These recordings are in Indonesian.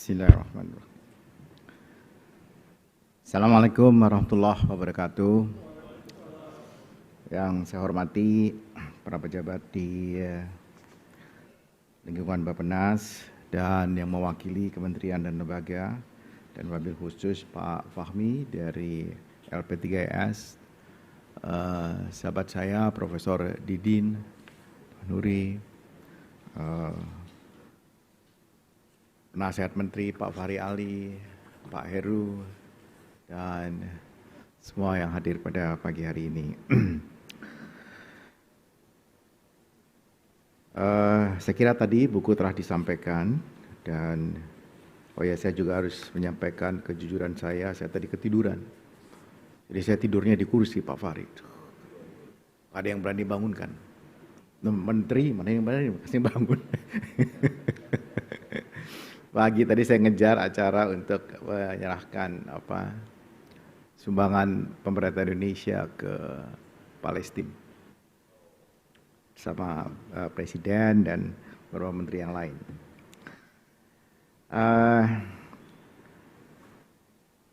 Bismillahirrahmanirrahim. Assalamualaikum warahmatullahi wabarakatuh. Yang saya hormati para pejabat di lingkungan Bappenas dan yang mewakili kementerian dan lembaga, dan wabil khusus Pak Fahmi dari LP3IAS, sahabat saya Profesor Didin, Pak Nuri, Penasihat Menteri Pak Fahri Ali, Pak Heru, dan semua yang hadir pada pagi hari ini. Saya kira tadi buku telah disampaikan, dan saya juga harus menyampaikan kejujuran saya tadi ketiduran. Jadi saya tidurnya di kursi Pak Fahri. Ada yang berani bangunkan? Menteri, mana yang berani kasih bangun? Pagi tadi saya ngejar acara untuk menyerahkan sumbangan pemerintah Indonesia ke Palestina sama Presiden dan beberapa menteri yang lain.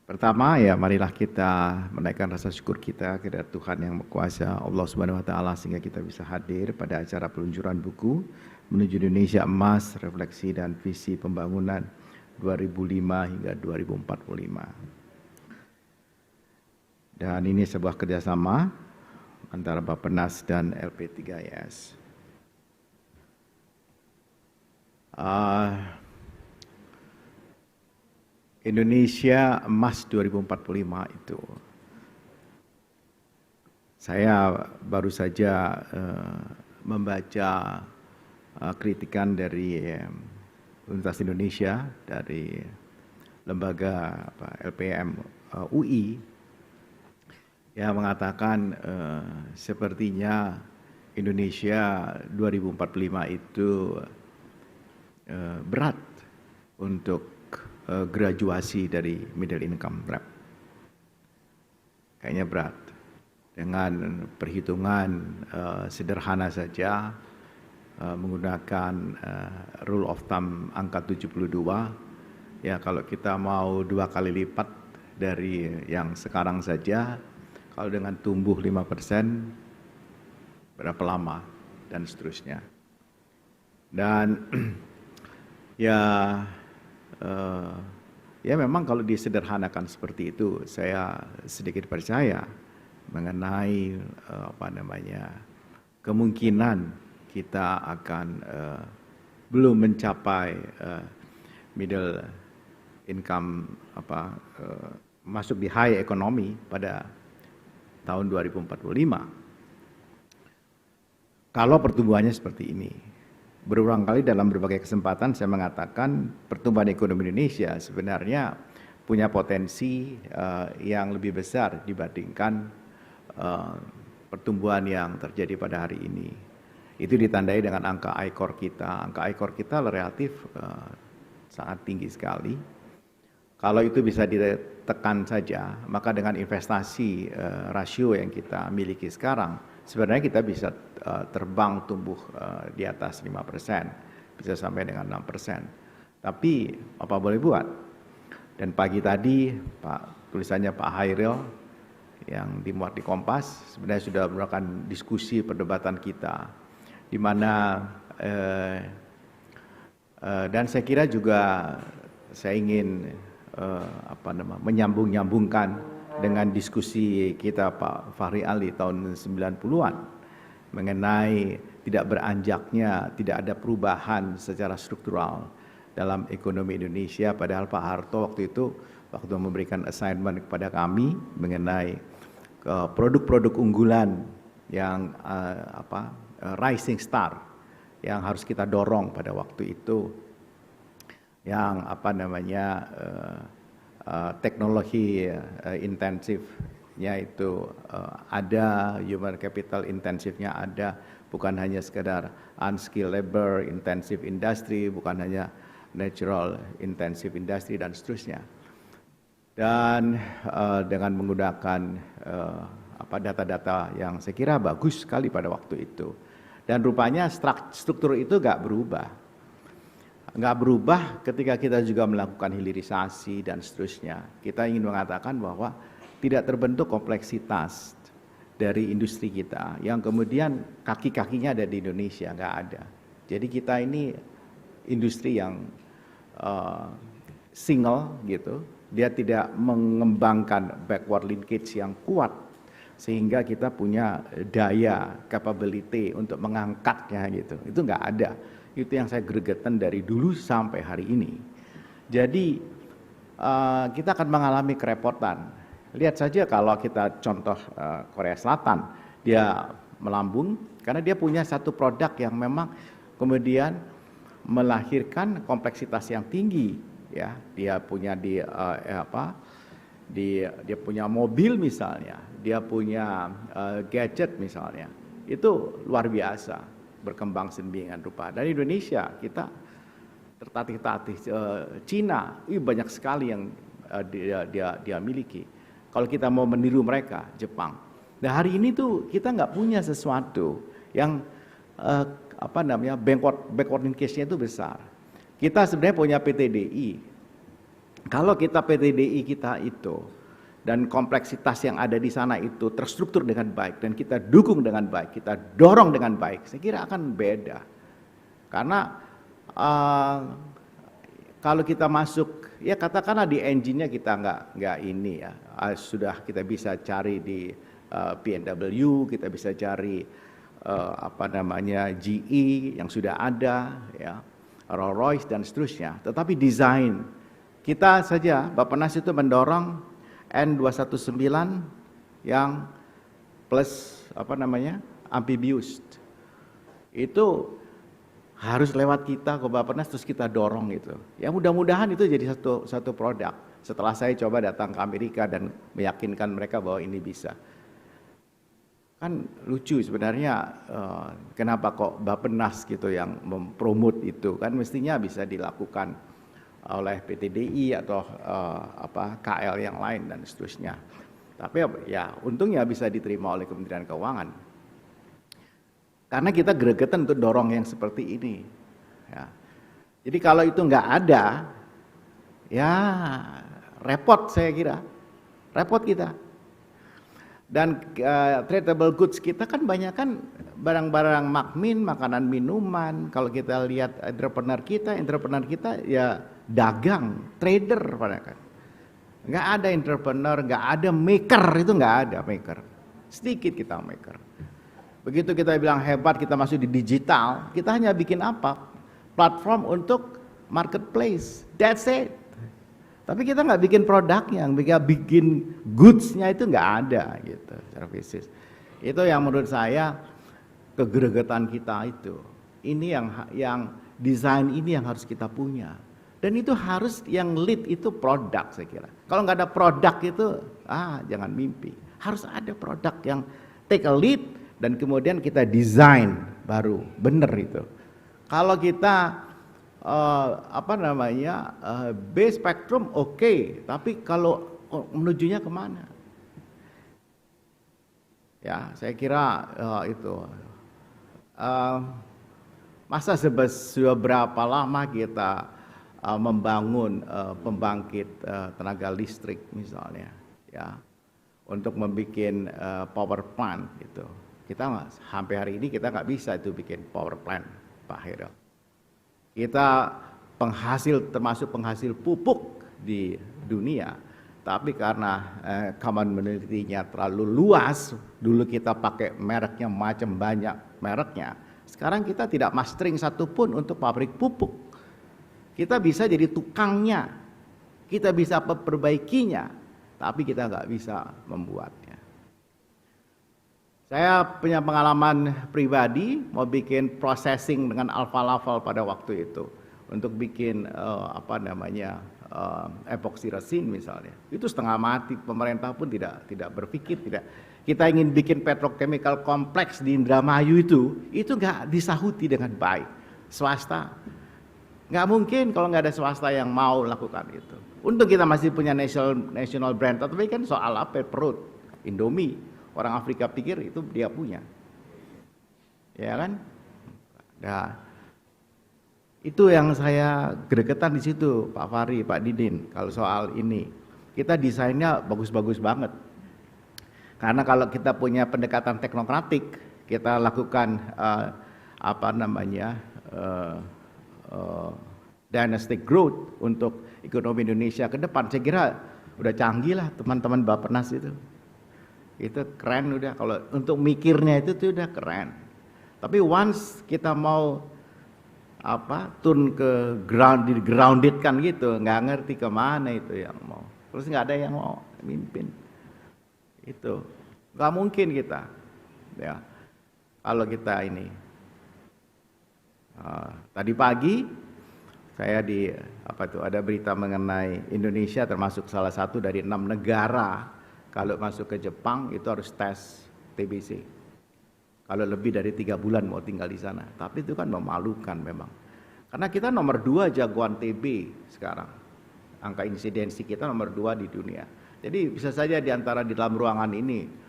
Pertama marilah kita menaikkan rasa syukur kita kepada Tuhan yang berkuasa, Allah Subhanahu Wa Taala, sehingga kita bisa hadir pada acara peluncuran buku Menuju Indonesia Emas, Refleksi dan Visi Pembangunan 2005 hingga 2045. Dan ini sebuah kerjasama antara Bappenas dan LP3IAS. Indonesia Emas 2045 itu, saya baru saja membaca kritikan dari Universitas Indonesia, dari lembaga LPM UI, yang mengatakan sepertinya Indonesia 2045 itu berat untuk graduasi dari middle income trap. Kayaknya berat. Dengan perhitungan sederhana saja, menggunakan rule of thumb angka 72, ya kalau kita mau 2 kali lipat dari yang sekarang saja, kalau dengan tumbuh 5%, berapa lama, dan seterusnya. Dan ya memang kalau disederhanakan seperti itu, saya sedikit percaya mengenai kemungkinan kita akan belum mencapai middle income masuk di high economy pada tahun 2045. Kalau pertumbuhannya seperti ini. Berulang kali dalam berbagai kesempatan saya mengatakan pertumbuhan ekonomi Indonesia sebenarnya punya potensi yang lebih besar dibandingkan pertumbuhan yang terjadi pada hari ini. Itu ditandai dengan angka I-Core kita. Angka I-Core kita relatif sangat tinggi sekali. Kalau itu bisa ditekan saja, maka dengan investasi rasio yang kita miliki sekarang, sebenarnya kita bisa terbang tumbuh di atas 5%, bisa sampai dengan 6%. Tapi apa boleh buat? Dan pagi tadi tulisannya Pak Hairil yang dimuat di Kompas sebenarnya sudah melakukan diskusi perdebatan kita, di mana dan saya kira juga saya ingin menyambung-nyambungkan dengan diskusi kita Pak Fahri Ali tahun 90-an mengenai tidak beranjaknya, tidak ada perubahan secara struktural dalam ekonomi Indonesia, padahal Pak Harto waktu itu memberikan assignment kepada kami mengenai produk-produk unggulan yang rising star yang harus kita dorong pada waktu itu, yang teknologi intensifnya itu ada, human capital intensifnya ada, bukan hanya sekedar unskilled labor intensive industry, bukan hanya natural intensive industry dan seterusnya. Dan dengan menggunakan data-data yang saya kira bagus sekali pada waktu itu. Dan rupanya struktur itu gak berubah. nggak berubah ketika kita juga melakukan hilirisasi dan seterusnya. Kita ingin mengatakan bahwa tidak terbentuk kompleksitas dari industri kita yang kemudian kaki-kakinya ada di Indonesia, nggak ada. Jadi kita ini industri yang single gitu, dia tidak mengembangkan backward linkage yang kuat sehingga kita punya daya capability untuk mengangkatnya gitu. Itu nggak ada. Itu yang saya gregetan dari dulu sampai hari ini. Jadi kita akan mengalami kerepotan. Lihat saja kalau kita contoh Korea Selatan, dia melambung karena dia punya satu produk yang memang kemudian melahirkan kompleksitas yang tinggi. Ya, dia punya dia punya mobil misalnya, dia punya gadget misalnya, itu luar biasa. Berkembang sedemikian rupa. Dari Indonesia kita tertatih-tatih. Cina, banyak sekali yang dia miliki. Kalau kita mau meniru mereka, Jepang. Nah hari ini tuh kita nggak punya sesuatu yang backward linkage-nya itu besar. Kita sebenarnya punya PTDI. Kalau kita PTDI kita itu dan kompleksitas yang ada di sana itu terstruktur dengan baik dan kita dukung dengan baik, kita dorong dengan baik, saya kira akan beda. Karena kalau kita masuk, ya katakanlah di engine-nya kita nggak ini ya, sudah kita bisa cari di BMW, kita bisa cari GE yang sudah ada, ya, Rolls-Royce dan seterusnya. Tetapi desain kita saja, Bappenas itu mendorong N219 yang plus amphibious itu harus lewat kita ke Bappenas terus kita dorong itu. Ya mudah-mudahan itu jadi satu produk. Setelah saya coba datang ke Amerika dan meyakinkan mereka bahwa ini bisa. Kan lucu sebenarnya kenapa kok Bappenas gitu yang mempromot itu, kan mestinya bisa dilakukan oleh PTDI atau KL yang lain dan seterusnya. Tapi ya untungnya bisa diterima oleh Kementerian Keuangan. Karena kita gregetan untuk dorong yang seperti ini. Ya. Jadi kalau itu nggak ada, ya repot saya kira, repot kita. Dan tradable goods kita kan banyak kan barang-barang makmin, makanan minuman. Kalau kita lihat entrepreneur kita ya dagang, trader pada kan. Nggak ada entrepreneur, nggak ada maker, itu nggak ada maker. Sedikit kita maker. Begitu kita bilang hebat, kita masuk di digital, kita hanya bikin apa? Platform untuk marketplace, that's it. Tapi kita nggak bikin produknya, bikin goods-nya itu nggak ada gitu, secara bisnis. Itu yang menurut saya kegregetan kita itu. Ini yang desain ini yang harus kita punya. Dan itu harus yang lead itu produk saya kira. Kalau nggak ada produk itu, jangan mimpi. Harus ada produk yang take a lead dan kemudian kita desain baru, bener itu. Kalau kita B spektrum oke, tapi kalau menujunya kemana? Ya, saya kira itu. Masa seberapa lama kita membangun pembangkit tenaga listrik misalnya, ya, untuk membuat power plant gitu. Kita sampai hari ini kita nggak bisa itu bikin power plant, Pak Heru. Kita termasuk penghasil pupuk di dunia, tapi karena commonality-nya terlalu luas, dulu kita pakai mereknya macam banyak mereknya. Sekarang kita tidak mastering satupun untuk pabrik pupuk. Kita bisa jadi tukangnya, kita bisa perbaikinya, tapi kita nggak bisa membuatnya. Saya punya pengalaman pribadi mau bikin processing dengan alfa-lafal pada waktu itu untuk bikin epoxy resin misalnya. Itu setengah mati, pemerintah pun tidak berpikir, tidak. Kita ingin bikin petrochemical kompleks di Indramayu itu nggak disahuti dengan baik. Swasta nggak mungkin kalau nggak ada swasta yang mau lakukan itu. Untuk kita masih punya national brand, tapi kan soal apa? Perut, Indomie. Orang Afrika pikir itu dia punya, ya kan? Nah, Itu yang saya gregetan di situ, Pak Fahri, Pak Didin, kalau soal ini. Kita desainnya bagus-bagus banget. Karena kalau kita punya pendekatan teknokratik, kita lakukan dynastic growth untuk ekonomi Indonesia ke depan. Saya kira udah canggih lah teman-teman Bappenas itu. Itu keren udah, kalau untuk mikirnya itu tuh udah keren. Tapi once kita mau turun ke grounded kan gitu, nggak ngerti kemana itu yang mau. Terus nggak ada yang mau mimpin. Itu nggak mungkin kita, ya. Kalau kita ini, tadi pagi saya ada berita mengenai Indonesia termasuk salah satu dari 6 negara kalau masuk ke Jepang itu harus tes TBC. Kalau lebih dari 3 bulan mau tinggal di sana, tapi itu kan memalukan memang. Karena kita nomor 2 jagoan TB sekarang, angka insidensi kita nomor 2 di dunia. Jadi bisa saja di dalam ruangan ini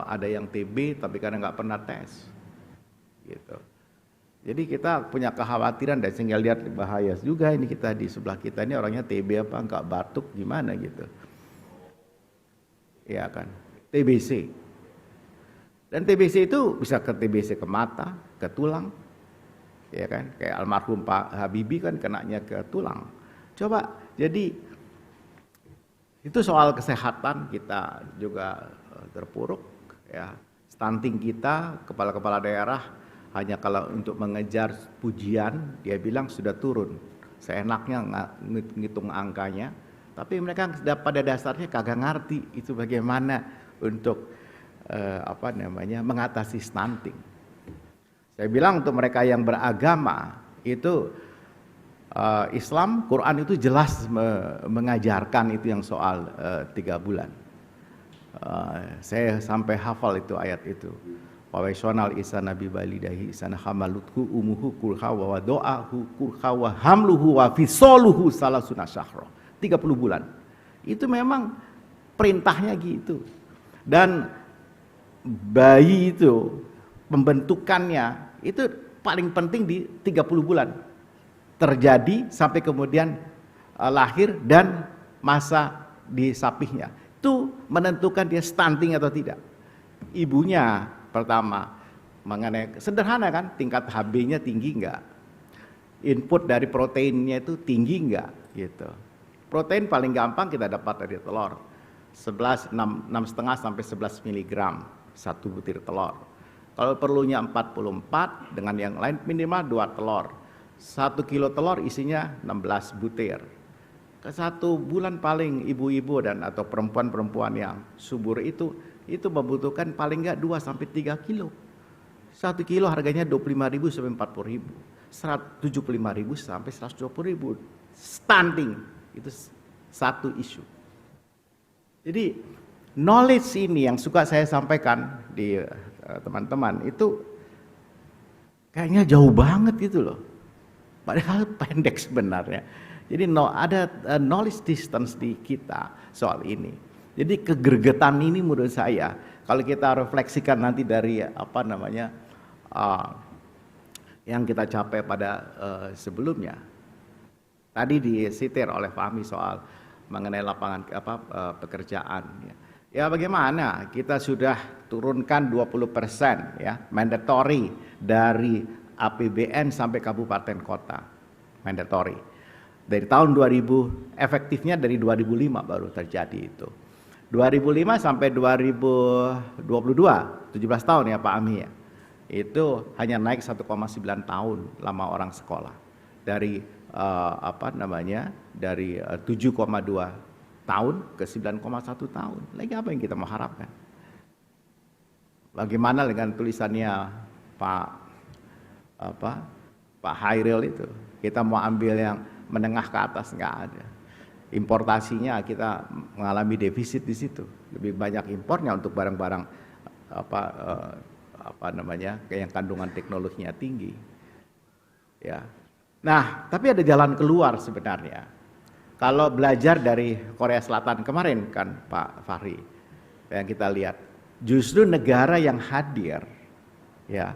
ada yang TB tapi karena nggak pernah tes, gitu. Jadi kita punya kekhawatiran dan sehingga lihat bahaya juga ini kita di sebelah kita ini orangnya TB apa nggak batuk gimana gitu, ya kan, TBC. Dan TBC itu bisa ke TBC ke mata, ke tulang, ya kan, kayak almarhum Pak Habibie kan kenanya ke tulang. Coba jadi itu soal kesehatan kita juga terpuruk, ya. Stunting kita, kepala-kepala daerah hanya kalau untuk mengejar pujian dia bilang sudah turun. Seenaknya ngitung angkanya, tapi mereka pada dasarnya kagak ngerti itu bagaimana untuk mengatasi stunting. Saya bilang untuk mereka yang beragama itu Islam, Quran itu jelas mengajarkan itu yang soal 3 bulan. Saya sampai hafal itu ayat itu. Wawaisonal isana bibalidahi isana hamaluthu umuhu kulha wa doahu kulha wa hamluhu wa fisoluhu salasuna syahro. 30 bulan. Itu memang perintahnya gitu. Dan bayi itu pembentukannya itu paling penting di 30 bulan. Terjadi sampai kemudian lahir dan masa disapihnya. Itu menentukan dia stunting atau tidak. Ibunya pertama mengenai sederhana kan, tingkat HB-nya tinggi enggak, input dari proteinnya itu tinggi enggak gitu. Protein paling gampang kita dapat dari telur, 6,5 sampai 11 mg satu butir telur. Kalau perlunya 44 dengan yang lain minimal 2 telur. 1 kilo telur isinya 16 butir. Ke 1 bulan paling ibu-ibu dan atau perempuan-perempuan yang subur itu membutuhkan paling enggak 2 sampai 3 kilo. 1 kilo harganya 25.000 sampai 40.000. 175.000 sampai 120.000. Stunting itu satu isu. Jadi knowledge ini yang suka saya sampaikan di teman-teman itu kayaknya jauh banget gitu loh. Padahal pendek sebenarnya. Jadi ada knowledge distance di kita soal ini. Jadi kegergetan ini menurut saya kalau kita refleksikan nanti dari yang kita capai pada sebelumnya. Tadi disitir oleh Fahmi soal mengenai lapangan pekerjaan. Ya bagaimana kita sudah turunkan 20% ya mandatory dari APBN sampai kabupaten kota mandatory. Dari tahun 2000 efektifnya dari 2005 baru terjadi itu. 2005 sampai 2022 17 tahun ya Pak Ami ya. Itu hanya naik 1,9 tahun lama orang sekolah. Dari dari 7,2 tahun ke 9,1 tahun. Lagi apa yang kita mau harapkan? Bagaimana dengan tulisannya Pak Hairil itu? Kita mau ambil yang menengah ke atas nggak ada. Importasinya kita mengalami defisit di situ. Lebih banyak impornya untuk barang-barang yang kandungan teknologinya tinggi. Ya. Nah, tapi ada jalan keluar sebenarnya. Kalau belajar dari Korea Selatan kemarin kan Pak Fahri, yang kita lihat, justru negara yang hadir, ya,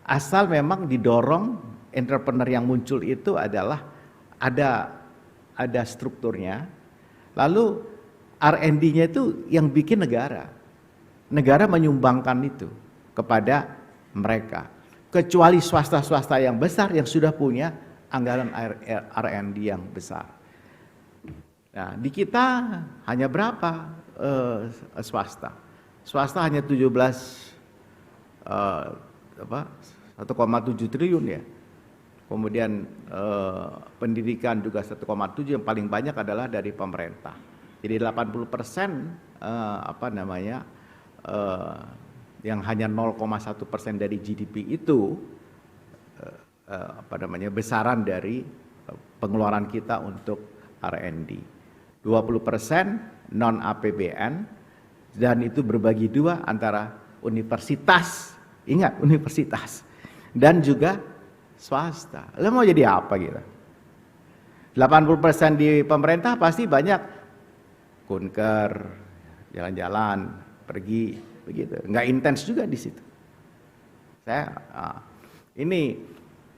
asal memang didorong entrepreneur yang muncul itu adalah ada strukturnya, lalu R&D-nya itu yang bikin negara. Negara menyumbangkan itu kepada mereka. Kecuali swasta-swasta yang besar yang sudah punya anggaran R&D yang besar. Nah, di kita hanya berapa swasta? Swasta hanya 1,7 triliun ya. Kemudian pendidikan juga 1,7, yang paling banyak adalah dari pemerintah. Jadi 80% yang hanya 0,1% dari GDP itu besaran dari pengeluaran kita untuk R&D. 20% non APBN, dan itu berbagi dua antara universitas, ingat universitas, dan juga swasta. Lo mau jadi apa gitu? 80% di pemerintah pasti banyak kunker, jalan-jalan, pergi, begitu. Nggak intens juga di situ. Ini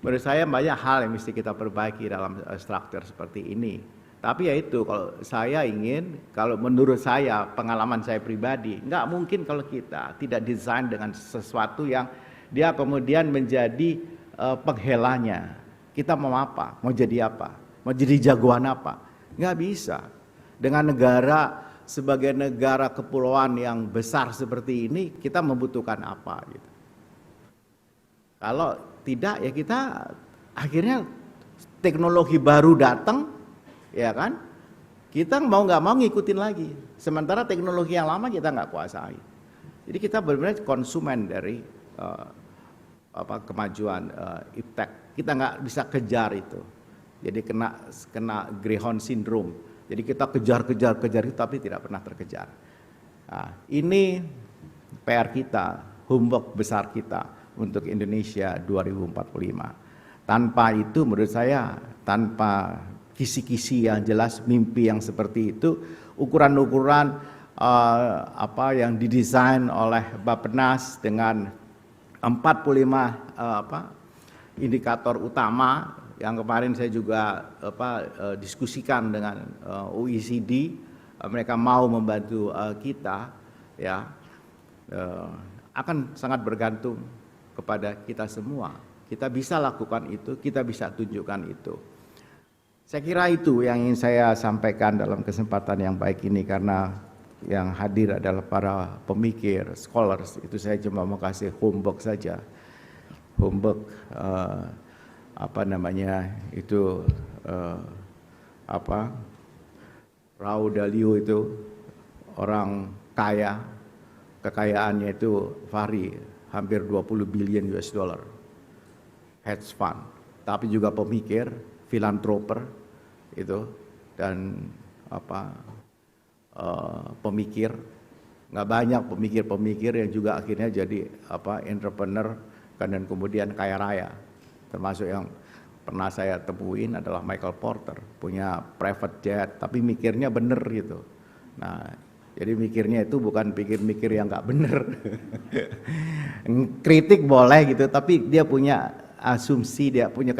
menurut saya banyak hal yang mesti kita perbaiki dalam struktur seperti ini. Tapi ya itu, kalau saya ingin, kalau menurut saya, pengalaman saya pribadi, nggak mungkin kalau kita tidak desain dengan sesuatu yang dia kemudian menjadi penghelanya. Kita mau apa? Mau jadi apa? Mau jadi jagoan apa? Nggak bisa. Dengan negara sebagai negara kepulauan yang besar seperti ini, kita membutuhkan apa gitu. Kalau tidak ya kita akhirnya teknologi baru datang, ya kan? Kita mau nggak mau ngikutin lagi. Sementara teknologi yang lama kita nggak kuasai. Jadi kita benar-benar konsumen dari kemajuan iptek. Kita nggak bisa kejar itu. Jadi kena Greyhound syndrome. Jadi kita kejar itu tapi tidak pernah terkejar. Nah, ini PR kita, homework besar kita untuk Indonesia 2045. Tanpa itu menurut saya, tanpa kisi-kisi yang jelas, mimpi yang seperti itu, ukuran-ukuran yang didesain oleh Bappenas dengan 45 indikator utama yang kemarin saya juga diskusikan dengan OECD, mereka mau membantu kita, ya, akan sangat bergantung kepada kita semua. Kita bisa lakukan itu, kita bisa tunjukkan itu. Saya kira itu yang ingin saya sampaikan dalam kesempatan yang baik ini, karena yang hadir adalah para pemikir, scholars. Itu saya cuma mau kasih homework saja. Homework Raul Dalio itu orang kaya, kekayaannya itu hampir 20 billion US dollar, hedge fund, tapi juga pemikir, filantroper itu, dan pemikir. Nggak banyak pemikir-pemikir yang juga akhirnya jadi entrepreneur dan kemudian kaya raya. Termasuk yang pernah saya temuin adalah Michael Porter, punya private jet, tapi mikirnya bener gitu. Nah, jadi mikirnya itu bukan mikir yang nggak bener. Kritik boleh gitu, tapi dia punya asumsi, dia punya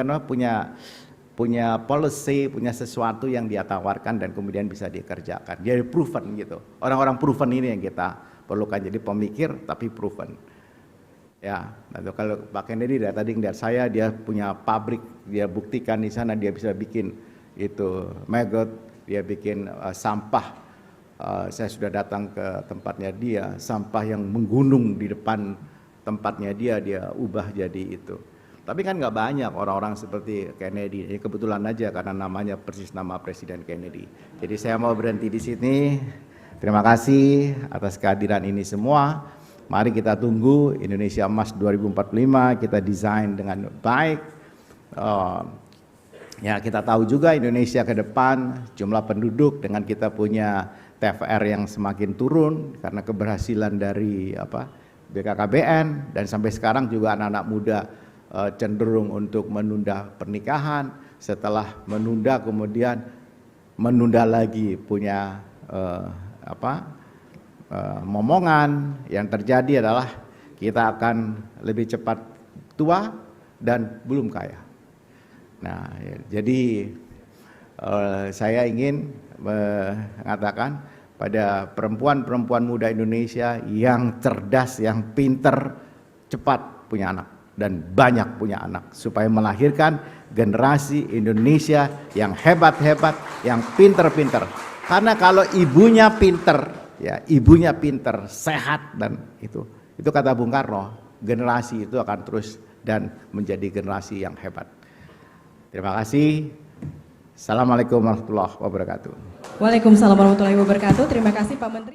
policy, punya sesuatu yang dia tawarkan dan kemudian bisa dikerjakan. Jadi proven gitu. Orang-orang proven ini yang kita perlukan, jadi pemikir tapi proven. Ya, lalu kalau Pak Kennedy dari tadi ngeliat saya, dia punya pabrik, dia buktikan di sana dia bisa bikin itu maggot, dia bikin sampah. Saya sudah datang ke tempatnya dia, sampah yang menggunung di depan tempatnya dia ubah jadi itu. Tapi kan nggak banyak orang-orang seperti Kennedy. Ini kebetulan aja karena namanya persis nama Presiden Kennedy. Jadi saya mau berhenti di sini. Terima kasih atas kehadiran ini semua. Mari kita tunggu Indonesia Emas 2045, kita desain dengan baik. Ya, kita tahu juga Indonesia ke depan jumlah penduduk dengan kita punya TFR yang semakin turun karena keberhasilan dari BKKBN, dan sampai sekarang juga anak-anak muda cenderung untuk menunda pernikahan. Setelah menunda kemudian menunda lagi punya momongan. Yang terjadi adalah kita akan lebih cepat tua dan belum kaya. Nah, jadi saya ingin mengatakan pada perempuan-perempuan muda Indonesia yang cerdas, yang pinter, cepat punya anak dan banyak punya anak supaya melahirkan generasi Indonesia yang hebat-hebat, yang pinter-pinter. Karena kalau ibunya pinter, ya ibunya pinter, sehat dan itu kata Bung Karno, generasi itu akan terus dan menjadi generasi yang hebat. Terima kasih. Assalamualaikum warahmatullahi wabarakatuh. Waalaikumsalam warahmatullahi wabarakatuh. Terima kasih Pak Menteri.